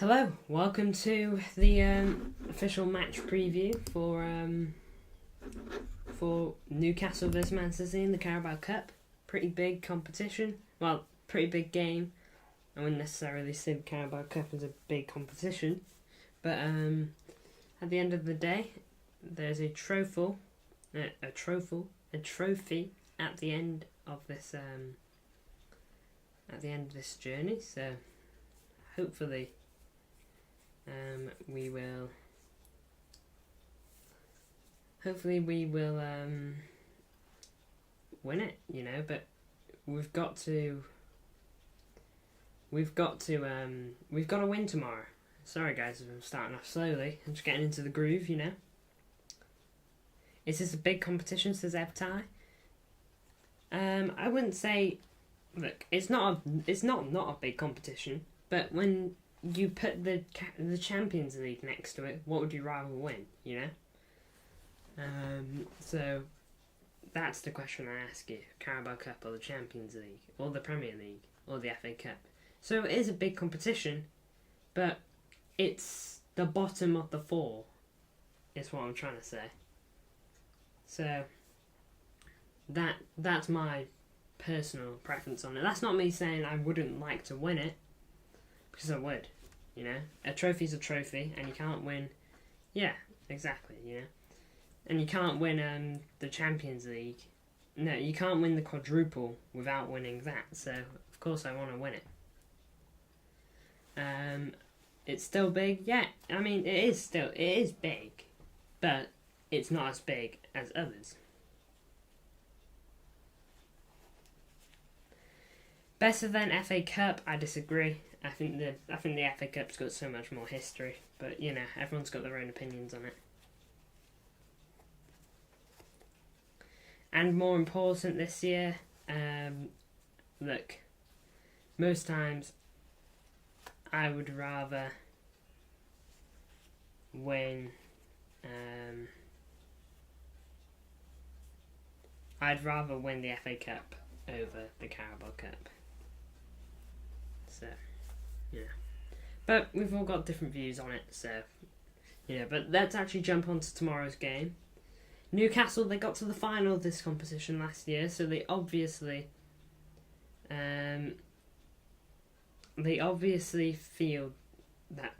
Hello, welcome to the official match preview for Newcastle versus Man City in the Carabao Cup. Pretty big competition. Well, pretty big game. I wouldn't necessarily say the Carabao Cup is a big competition, but at the end of the day, there's a trophy at the end of this journey. So hopefully. We will. Hopefully, we will win it. But we've got to. We've got to win tomorrow. Sorry, guys, I'm starting off slowly. I'm just getting into the groove. Is this a big competition? Says Etihad. I wouldn't say. Look, it's not a big competition. But when you put the Champions League next to it, what would you rather win, So that's the question I ask you. Carabao Cup or the Champions League or the Premier League or the FA Cup. So it is a big competition, but it's the bottom of the four is what I'm trying to say. So that's my personal preference on it. That's not me saying I wouldn't like to win it, because I would, A trophy's a trophy, and you can't win. Yeah, exactly, And you can't win the Champions League. No, you can't win the quadruple without winning that. So of course I want to win it. It's still big, yeah. I mean, it is big, but it's not as big as others. Better than FA Cup, I disagree. I think the FA Cup's got so much more history, but everyone's got their own opinions on it. And more important this year, look, most times I would rather win. I'd rather win the FA Cup over the Carabao Cup. So, but we've all got different views on it, so, but let's actually jump on to tomorrow's game. Newcastle, they got to the final of this competition last year, so they obviously feel that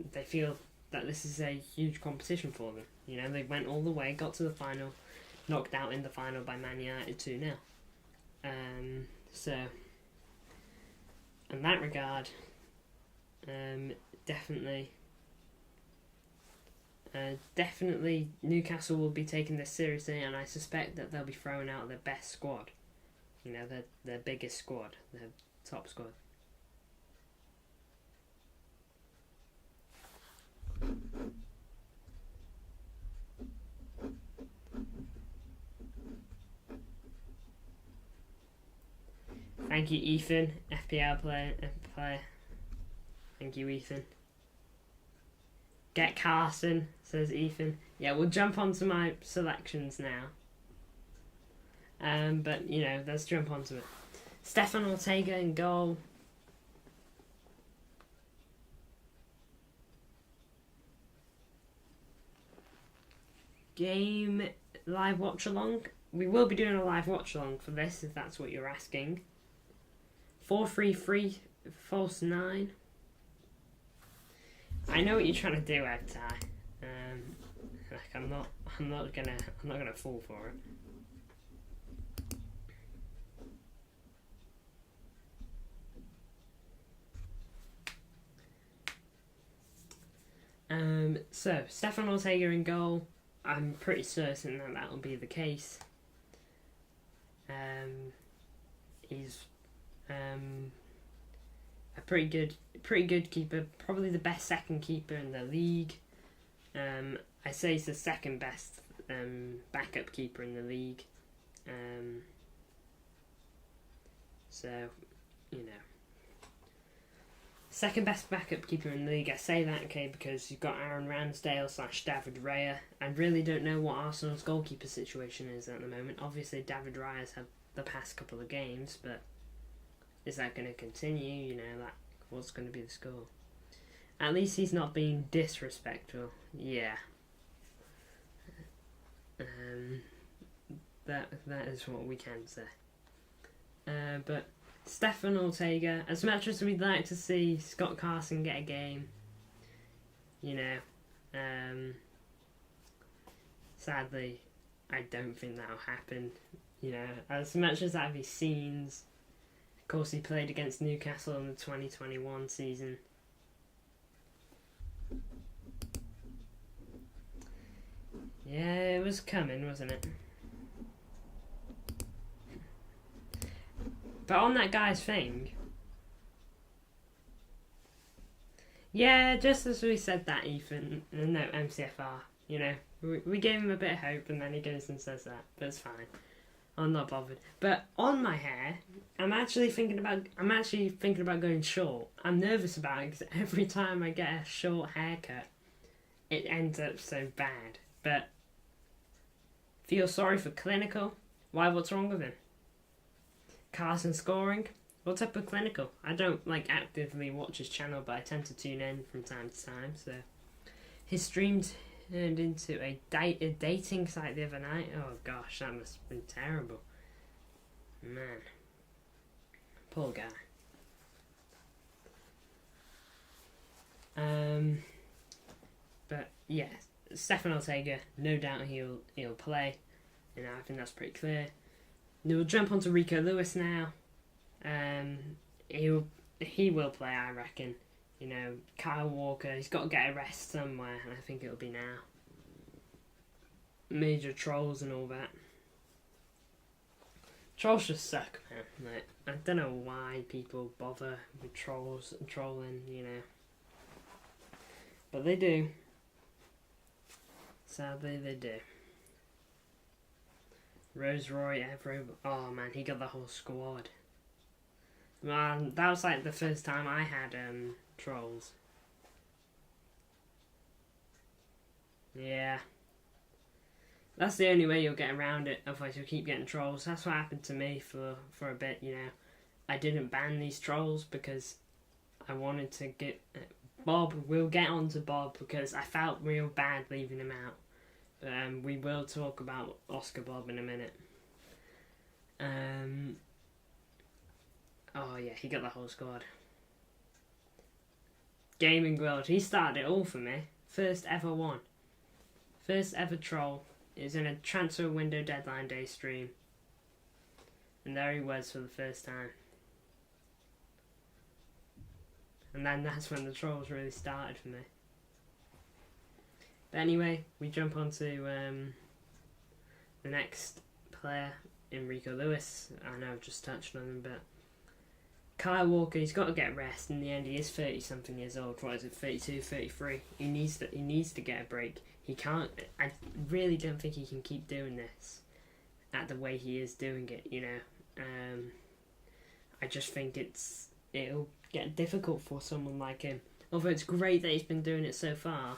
this is a huge competition for them. They went all the way, got to the final, knocked out in the final by Man United 2-0. So, in that regard, definitely Newcastle will be taking this seriously, and I suspect that they'll be throwing out their best squad. Their biggest squad, their top squad. Thank you, Ethan, FPL player. Thank you, Ethan. Get Carson, says Ethan. Yeah, we'll jump onto my selections now. But let's jump onto it. Stefan Ortega in goal. Game live watch along. We will be doing a live watch along for this, if that's what you're asking. 4-3-3, false 9. I know what you're trying to do, Etihad. I'm not gonna fall for it. So Stefan Ortega in goal. I'm pretty certain that will be the case. He's a pretty good keeper, probably the best second keeper in the league. I say he's the second best backup keeper in the league. So, second best backup keeper in the league. I say that, okay, because you've got Aaron Ramsdale / David Raya. I really don't know what Arsenal's goalkeeper situation is at the moment. Obviously, David Raya's had the past couple of games, but is that going to continue? What's going to be the score? At least he's not being disrespectful. Yeah. That is what we can say. But Stefan Ortega, as much as we'd like to see Scott Carson get a game, you know, sadly, I don't think that'll happen. You know, as much as that'd be scenes. Of course, he played against Newcastle in the 2021 season. Yeah, it was coming, wasn't it? But on that guy's thing, yeah, just as we said that, Ethan, no, MCFR, you know, we gave him a bit of hope and then he goes and says that, but it's fine. I'm not bothered. But on my hair, I'm actually thinking about going short. I'm nervous about it because every time I get a short haircut, it ends up so bad. But feel sorry for Clinical. Why? What's wrong with him? Carson scoring. What's up with Clinical? I don't actively watch his channel, but I tend to tune in from time to time. So his streams turned into a dating site the other night. Oh gosh, that must have been terrible. Man. Poor guy. But yeah, Stefan Ortega, no doubt he'll play. You know, I think that's pretty clear. We'll jump onto Rico Lewis now. He will play, I reckon. You know, Kyle Walker, he's got to get a rest somewhere, and I think it'll be now. Major trolls and all that. Trolls just suck, man. Like, I don't know why people bother with trolls and trolling, you know. But they do. Sadly, they do. Rose Roy, Evro, oh man, he got the whole squad. Man, that was like the first time I had trolls. Yeah. That's the only way you'll get around it, otherwise you'll keep getting trolls. That's what happened to me for a bit, you know. I didn't ban these trolls because I wanted to get... Bob, we'll get on to Bob because I felt real bad leaving him out. We will talk about Oscar Bob in a minute. Oh yeah, he got the whole squad. Gaming World, he started it all for me. First ever one. First ever troll. It was in a transfer window deadline day stream. And there he was for the first time. And then that's when the trolls really started for me. But anyway, we jump on to the next player, Enrico Lewis. I know I've just touched on him, but Kyle Walker, he's got to get rest. In the end, he is 30-something years old. What is it, 32, 33? He needs to get a break. He can't... I really don't think he can keep doing this at the way he is doing it, you know. I just think it'll get difficult for someone like him. Although it's great that he's been doing it so far,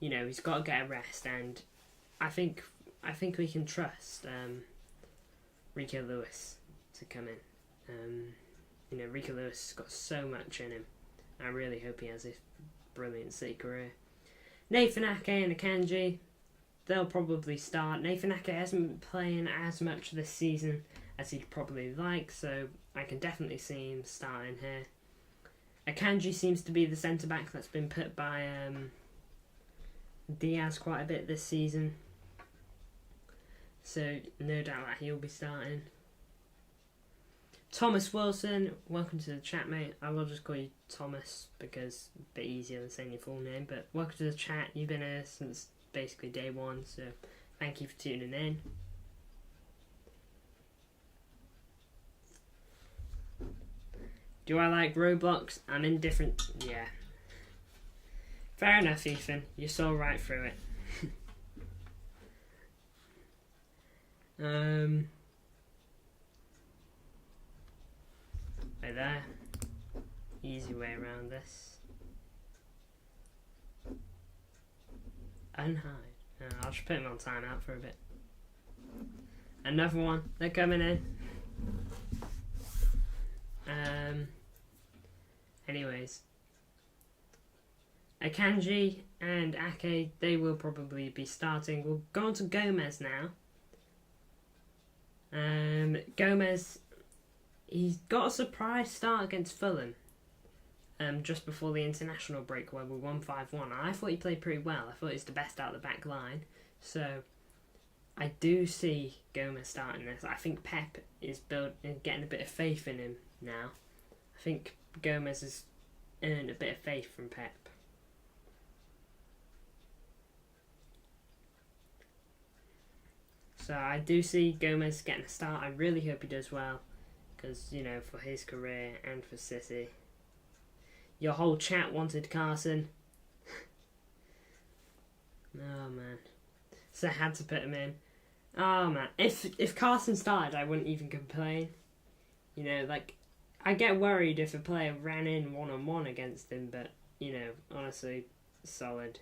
you know, he's got to get a rest, and I think we can trust Rico Lewis to come in. You know, Rico Lewis has got so much in him. I really hope he has a brilliant City career. Nathan Ake and Akanji, they'll probably start. Nathan Ake hasn't been playing as much this season as he'd probably like, so I can definitely see him starting here. Akanji seems to be the centre-back that's been put by Diaz quite a bit this season, so no doubt that he'll be starting. Thomas Wilson, welcome to the chat, mate. I will just call you Thomas because it's a bit easier than saying your full name, but welcome to the chat. You've been here since basically day one, so thank you for tuning in. Do I like Roblox? I'm indifferent. Yeah. Fair enough, Ethan. You saw right through it. Right there. Easy way around this. Unhide. I'll just put him on timeout for a bit. Another one. They're coming in. Anyways. Akanji and Ake, they will probably be starting. We'll go on to Gomez now. Gomez, he's got a surprise start against Fulham. Just before the international break where we won 5-1. I thought he played pretty well. I thought he was the best out of the back line. So I do see Gomez starting this. I think Pep is getting a bit of faith in him now. I think Gomez has earned a bit of faith from Pep. So I do see Gomez getting a start. I really hope he does well. Because, you know, for his career and for City. Your whole chat wanted Carson. Oh, man. So I had to put him in. Oh, man. If Carson started, I wouldn't even complain. You know, like, I get worried if a player ran in one-on-one against him, but, you know, honestly, solid.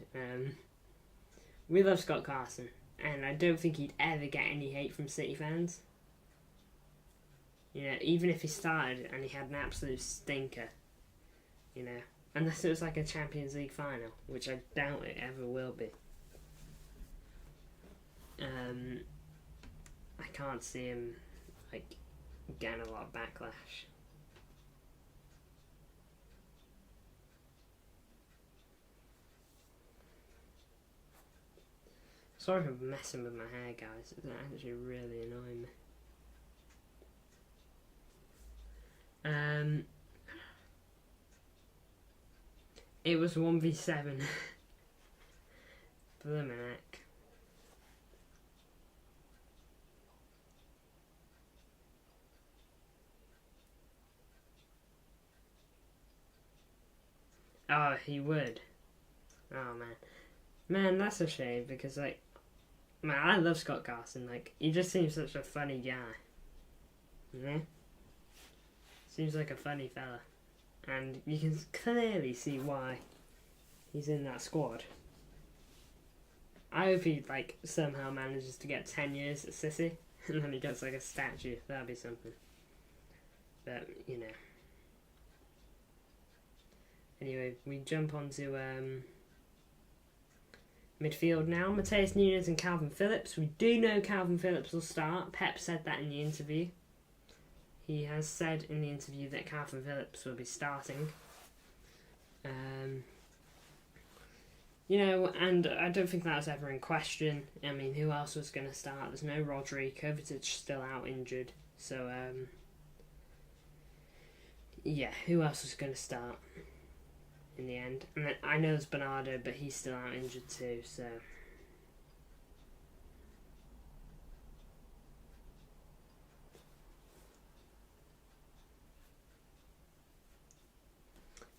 We love Scott Carson, and I don't think he'd ever get any hate from City fans. You know, even if he started and he had an absolute stinker, you know, unless it was like a Champions League final, which I doubt it ever will be. I can't see him, like, getting a lot of backlash. Sorry for messing with my hair, guys. It's actually really annoying me. It was 1v7. Blimmin' heck. Oh, he would. Oh, man. Man, that's a shame, because, like, man, I love Scott Carson. Like, he just seems such a funny guy. You know? Seems like a funny fella. And you can clearly see why he's in that squad. I hope he, like, somehow manages to get 10 years at City, and then he gets, like, a statue. That'd be something. But, you know. Anyway, we jump onto midfield now. Matheus Nunes and Calvin Phillips. We do know Calvin Phillips will start. Pep said that in the interview. He has said in the interview that Calvin Phillips will be starting. You know, and I don't think that was ever in question. I mean, who else was going to start? There's no Rodri. Kovacic still out injured. So, yeah, who else was going to start in the end? And I know it's Bernardo, but he's still out injured too, so...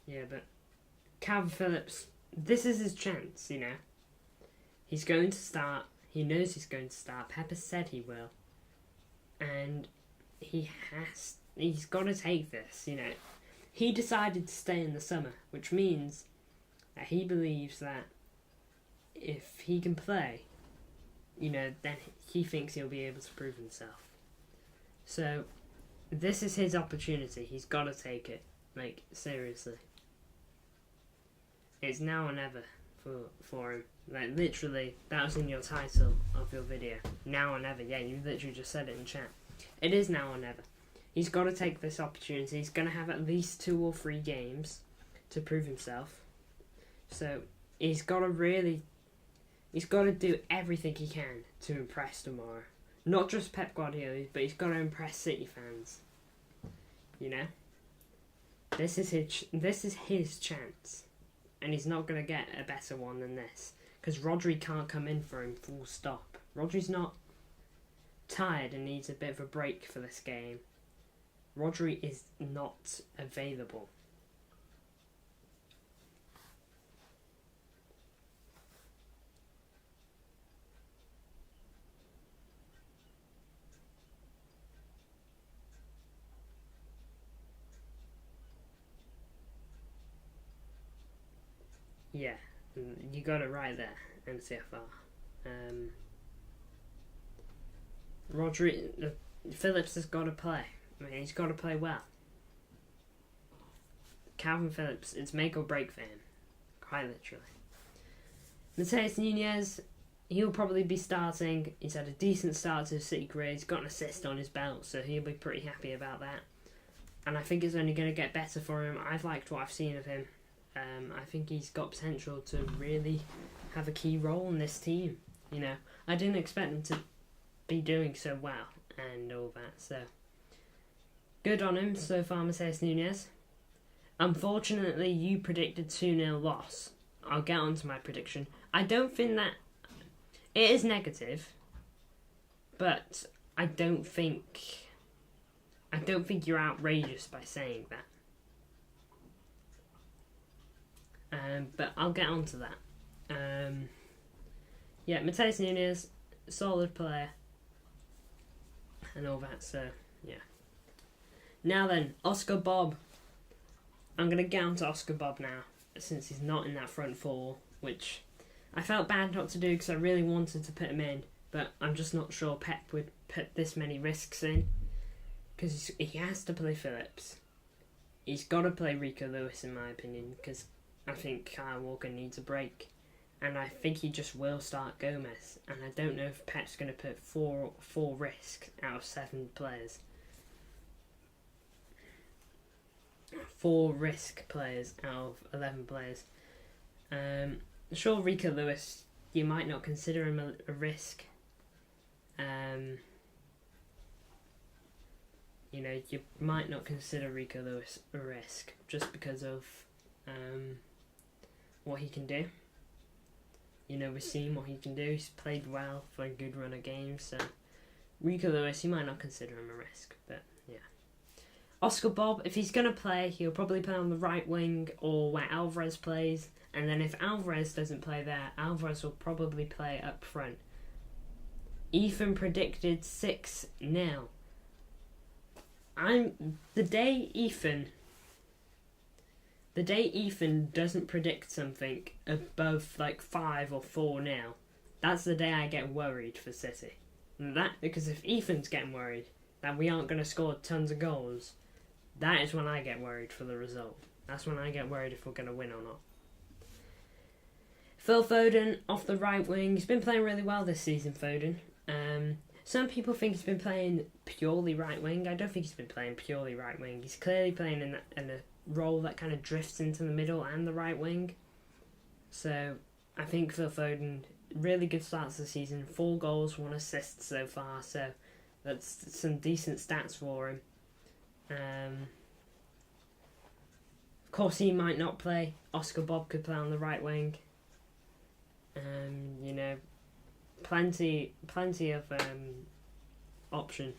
Yeah, but Calvin Phillips, this is his chance, you know. He's going to start. He knows he's going to start. Pepper said he will. And he's got to take this, you know. He decided to stay in the summer, which means that he believes that if he can play, you know, then he thinks he'll be able to prove himself. So, this is his opportunity. He's got to take it. Like, seriously. It's now or never for him. Like, literally, that was in your title of your video. Now or never. Yeah, you literally just said it in chat. It is now or never. He's got to take this opportunity. He's going to have at least 2 or 3 games to prove himself. So, he's got to do everything he can to impress tomorrow. Not just Pep Guardiola, but he's got to impress City fans. You know? This is his chance. And he's not going to get a better one than this. Because Rodri can't come in for him full stop. Rodri's not tired and needs a bit of a break for this game. Rodri is not available. Yeah, you got it right there, MCFR. Rodri, Phillips has got to play. I mean, he's got to play well. Calvin Phillips, it's make or break for him. quite literally. Mateus Nunes, he'll probably be starting. He's had a decent start to his City career. He's got an assist on his belt, so he'll be pretty happy about that. And I think it's only going to get better for him. I've liked what I've seen of him. I think he's got potential to really have a key role in this team. You know, I didn't expect him to be doing so well and all that. So, good on him so far, Mateus Nunes. Unfortunately, you predicted 2-0 loss. I'll get on to my prediction. I don't think that... It is negative, but I don't think you're outrageous by saying that. But I'll get on to that. Yeah, Mateus Nunes, solid player, and all that. So yeah. Now then, Oscar Bob. I'm gonna get on to Oscar Bob now, since he's not in that front four, which I felt bad not to do because I really wanted to put him in, but I'm just not sure Pep would put this many risks in, because he has to play Phillips. He's got to play Rico Lewis, in my opinion, because I think Kyle Walker needs a break, and I think he just will start Gomez, and I don't know if Pep's going to put four risks out of 7 players. 4 risk players out of 11 players. Sure, Rico Lewis, you might not consider him a risk. You know, you might not consider Rico Lewis a risk just because of what he can do. You know, we've seen what he can do. He's played well for a good run of games, so Rico Lewis, you might not consider him a risk, but yeah. Oscar Bob, if he's going to play, he'll probably play on the right wing or where Alvarez plays, and then if Alvarez doesn't play there, Alvarez will probably play up front. Ethan predicted 6-0. The day Ethan doesn't predict something above like 5 or 4-0, that's the day I get worried for City. Because if Ethan's getting worried that we aren't going to score tons of goals, that is when I get worried for the result. That's when I get worried if we're going to win or not. Phil Foden off the right wing. He's been playing really well this season, Foden. Some people think he's been playing purely right wing. I don't think he's been playing purely right wing. He's clearly playing in a role that kind of drifts into the middle and the right wing. So I think Phil Foden, really good start to the season. 4 goals, 1 assist so far. So that's some decent stats for him. Of course, he might not play. Oscar Bob could play on the right wing. You know, plenty of option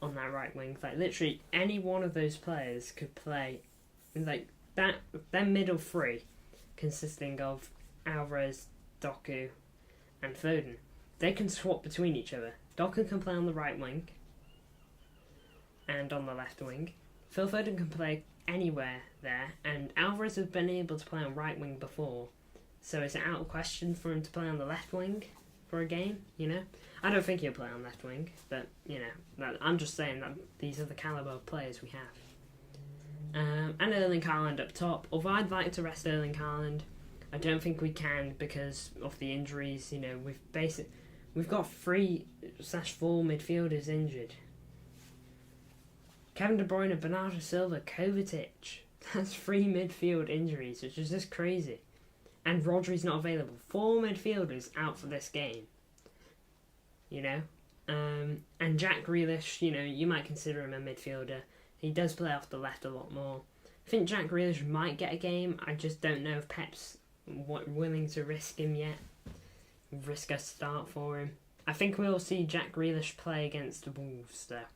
on that right wing. Like literally any one of those players could play. Like that, their middle 3, consisting of Alvarez, Doku, and Foden. They can swap between each other. Doku can play on the right wing and on the left wing. Phil Foden can play anywhere there, and Alvarez has been able to play on right wing before, so is it out of question for him to play on the left wing for a game? You know, I don't think he'll play on left wing, but you know, I'm just saying that these are the calibre of players we have. And Erling Haaland up top. Although I'd like to rest Erling Haaland, I don't think we can because of the injuries. You know, we've got 3/4 midfielders injured. Kevin De Bruyne, Bernardo Silva, Kovacic. That's 3 midfield injuries, which is just crazy. And Rodri's not available. 4 midfielders out for this game. You know? And Jack Grealish, you know, you might consider him a midfielder. He does play off the left a lot more. I think Jack Grealish might get a game. I just don't know if Pep's willing to risk him yet. Risk a start for him. I think we'll see Jack Grealish play against the Wolves, though.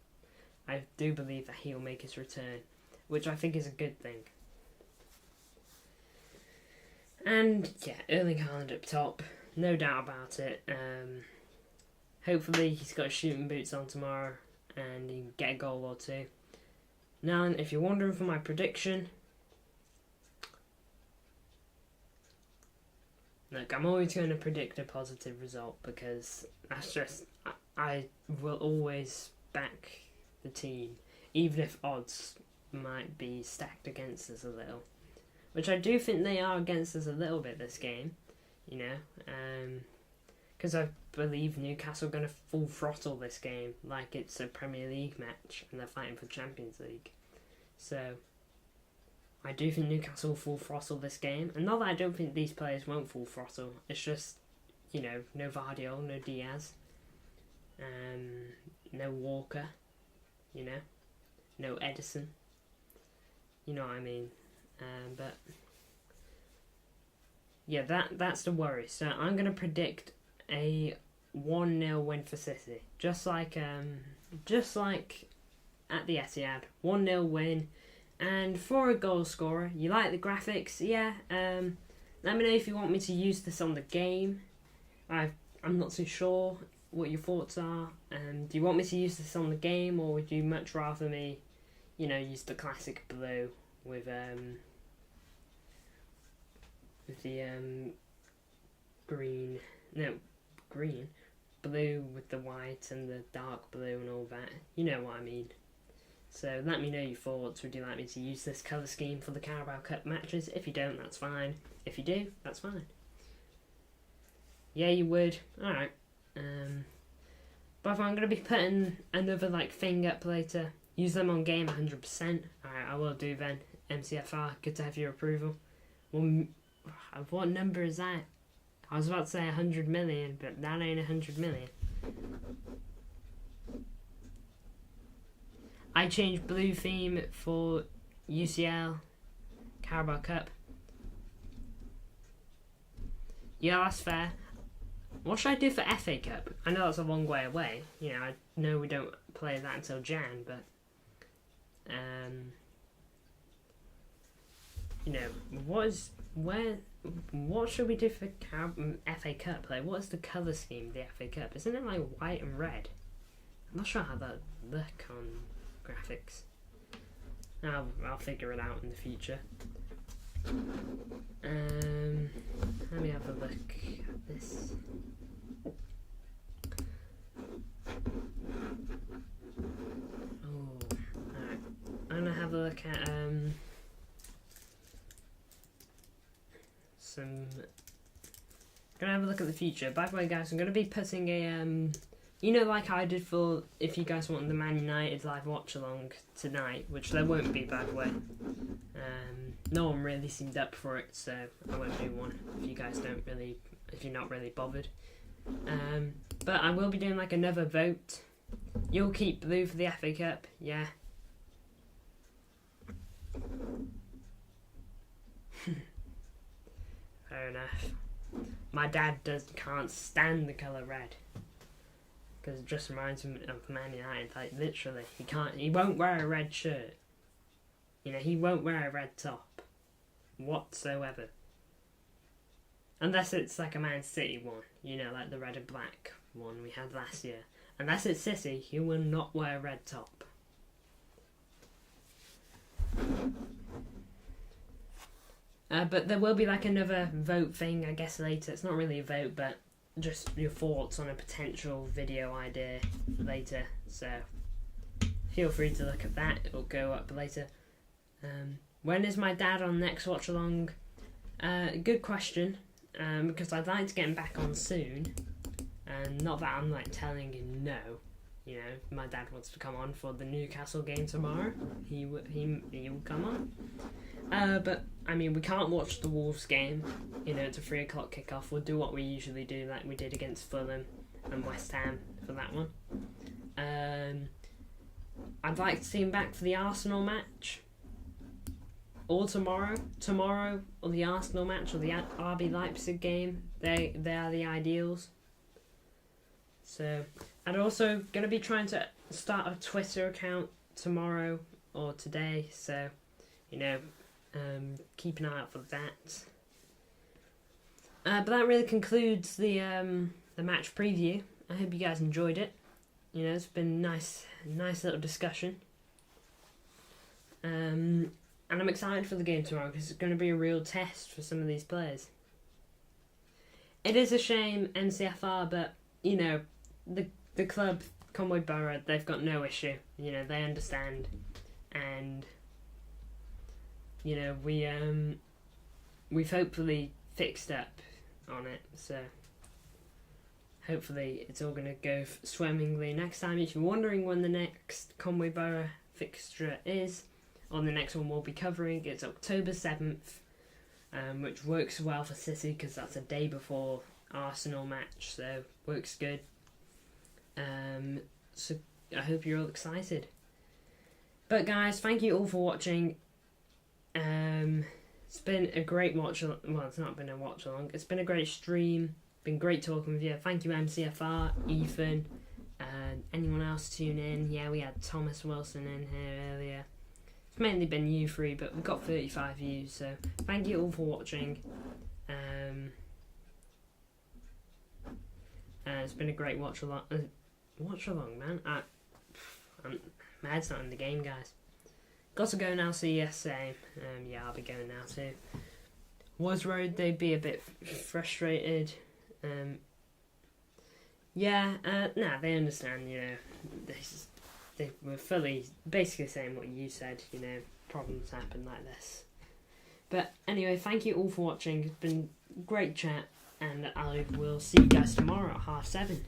I do believe that he'll make his return, which I think is a good thing. And yeah, Erling Haaland up top, no doubt about it. Hopefully he's got his shooting boots on tomorrow and he can get a goal or 2. Now, if you're wondering for my prediction, look, I'm always going to predict a positive result because that's just, I will always back the team, even if odds might be stacked against us a little. which I do think they are against us a little bit this game, you know, because I believe Newcastle are going to full throttle this game like it's a Premier League match and they're fighting for Champions League. So I do think Newcastle will full throttle this game, and not that I don't think these players won't full throttle, it's just, you know, no Vardiol, no Diaz, no Walker, you know, no Edison, you know what I mean, but yeah, that's the worry. So I'm going to predict a 1-0 win for City, just like at the Etihad, 1-0 win. And for a goal scorer, you like the graphics? Yeah. Let me know if you want me to use this on the game. I'm not too sure what your thoughts are. Do you want me to use this on the game, or would you much rather me, you know, use the classic blue with the green? No, green, blue with the white and the dark blue and all that. You know what I mean. So let me know your thoughts. Would you like me to use this colour scheme for the Carabao Cup matches? If you don't, that's fine. If you do, that's fine. Yeah, you would. Alright. But if I'm going to be putting another thing up later, use them on game 100%. Alright, I will do then. MCFR, good to have your approval. Well, what number is that? I was about to say 100 million, but that ain't 100 million. I changed blue theme for UCL, Carabao Cup. Yeah, that's fair. What should I do for FA Cup? I know that's a long way away. You know, I know we don't play that until Jan, but you know, what should we do for FA Cup? Like, what is the colour scheme of the FA Cup? Isn't it like white and red? I'm not sure how that look on graphics. I'll figure it out in the future. Let me have a look at this. Oh, alright. I'm gonna have a look at gonna have a look at the future. By the way, guys, I'm gonna be putting a you know, like I did for, if you guys want the Man United live watch along tonight, which there won't be, by the way. No one really seemed up for it, so I won't do one if you're not really bothered. But I will be doing another vote. You'll keep blue for the FA Cup, yeah. Fair enough. My dad can't stand the colour red, because it just reminds him of Man United. Like, literally, he won't wear a red shirt. You know, he won't wear a red top whatsoever, unless it's like a Man City one, you know, like the red and black one we had last year. Unless it's City, he will not wear a red top. But there will be another vote thing, I guess, later. It's not really a vote, but just your thoughts on a potential video idea later, so feel free to look at that. It'll go up later. When is my dad on next watch along? Good question, because I'd like to get him back on soon, and not that I'm telling him no. You know, if my dad wants to come on for the Newcastle game tomorrow, he will come on. But I mean, we can't watch the Wolves game. You know, it's a 3 o'clock kickoff. We'll do what we usually do, like we did against Fulham and West Ham for that one. I'd like to see him back for the Arsenal match, or tomorrow, or the Arsenal match, or the RB Leipzig game. They are the ideals. So, I'm also going to be trying to start a Twitter account tomorrow or today, so, you know, keep an eye out for that. But that really concludes the match preview. I hope you guys enjoyed it. You know, it's been nice little discussion. And I'm excited for the game tomorrow, because it's going to be a real test for some of these players. It is a shame, NCFR, but, you know, the club, Conway Borough, they've got no issue. You know, they understand. And, you know, we've hopefully fixed up on it, so hopefully it's all going to go swimmingly next time. If you're wondering when the next Conway Borough fixture is, or the next one we'll be covering, it's October 7th, which works well for City because that's a day before Arsenal match, so works good. So I hope you're all excited. But guys, thank you all for watching. It's been a great watch. Well, it's not been a watch along. It's been a great stream. Been great talking with you. Thank you, MCFR, Ethan, and anyone else tune in. Yeah, we had Thomas Wilson in here earlier. It's mainly been you three, but we've got 35 views. So thank you all for watching. It's been a great watch along. Man. My head's not in the game, guys. Got to go now, so yes, same. Yeah, I'll be going now too. Was worried they'd be a bit frustrated. They understand, you know. They were fully, basically saying what you said, you know, problems happen like this. But anyway, thank you all for watching. It's been great chat, and I will see you guys tomorrow at 7:30.